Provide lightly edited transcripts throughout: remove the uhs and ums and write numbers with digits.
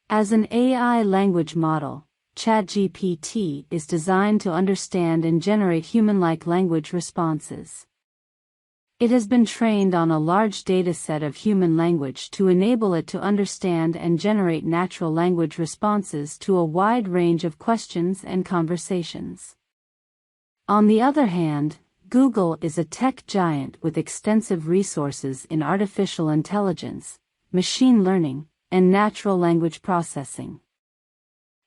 As an AI language model, ChatGPT is designed to understand and generate human-like language responses. It has been trained on a large dataset of human language to enable it to understand and generate natural language responses to a wide range of questions and conversations. On the other hand, Google is a tech giant with extensive resources in artificial intelligence, machine learning, and natural language processing.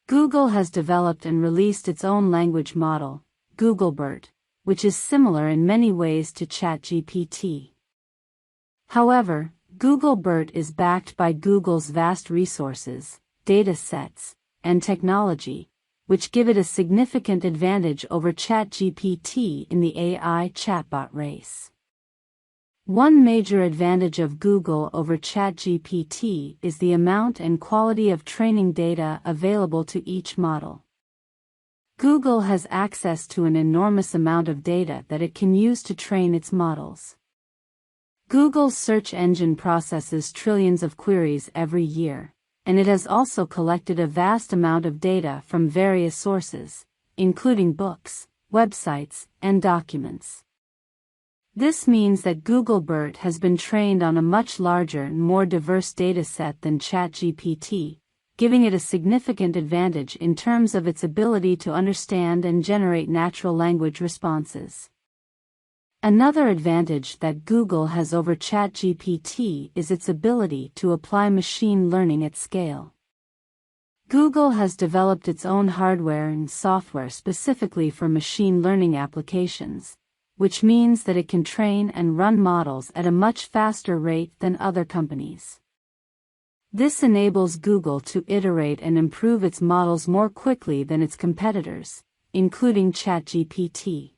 Google has developed and released its own language model, Google BERT, which is similar in many ways to ChatGPT. However, Google BERT is backed by Google's vast resources, data sets, and technology, which give it a significant advantage over ChatGPT in the AI chatbot race. One major advantage of Google over ChatGPT is the amount and quality of training data available to each model. Google has access to an enormous amount of data that it can use to train its models. Google's search engine processes trillions of queries every year, and it has also collected a vast amount of data from various sources, including books, websites, and documents. This means that Google BERT has been trained on a much larger and more diverse dataset than ChatGPT, giving it a significant advantage in terms of its ability to understand and generate natural language responses. Another advantage that Google has over ChatGPT is its ability to apply machine learning at scale. Google has developed its own hardware and software specifically for machine learning applications, which means that it can train and run models at a much faster rate than other companies. This enables Google to iterate and improve its models more quickly than its competitors, including ChatGPT.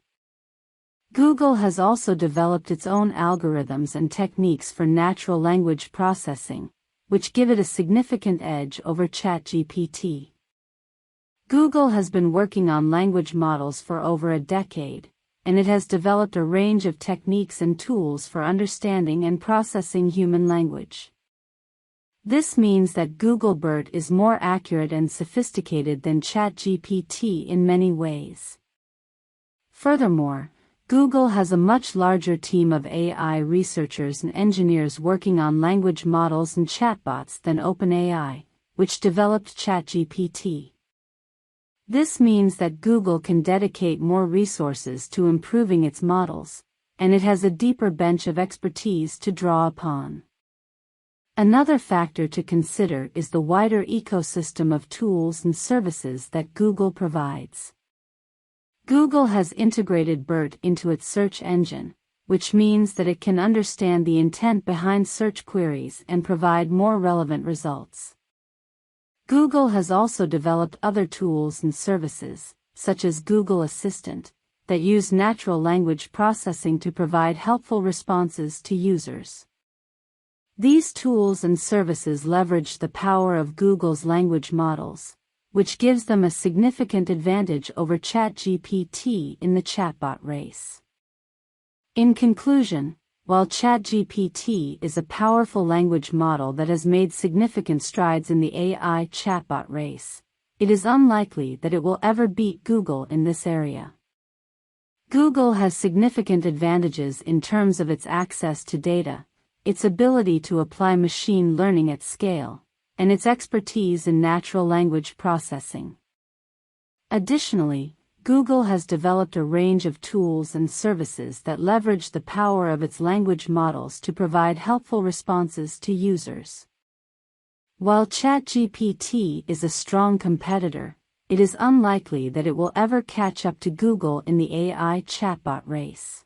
Google has also developed its own algorithms and techniques for natural language processing, which give it a significant edge over ChatGPT. Google has been working on language models for over a decade, and it has developed a range of techniques and tools for understanding and processing human language. This means that Google BERT is more accurate and sophisticated than ChatGPT in many ways. Furthermore, Google has a much larger team of AI researchers and engineers working on language models and chatbots than OpenAI, which developed ChatGPT. This means that Google can dedicate more resources to improving its models, and it has a deeper bench of expertise to draw upon. Another factor to consider is the wider ecosystem of tools and services that Google provides. Google has integrated BERT into its search engine, which means that it can understand the intent behind search queries and provide more relevant results. Google has also developed other tools and services, such as Google Assistant, that use natural language processing to provide helpful responses to users. These tools and services leverage the power of Google's language models, which gives them a significant advantage over ChatGPT in the chatbot race. In conclusion, while ChatGPT is a powerful language model that has made significant strides in the AI chatbot race, it is unlikely that it will ever beat Google in this area. Google has significant advantages in terms of its access to data, its ability to apply machine learning at scale, and its expertise in natural language processing. Additionally, Google has developed a range of tools and services that leverage the power of its language models to provide helpful responses to users. While ChatGPT is a strong competitor, it is unlikely that it will ever catch up to Google in the AI chatbot race.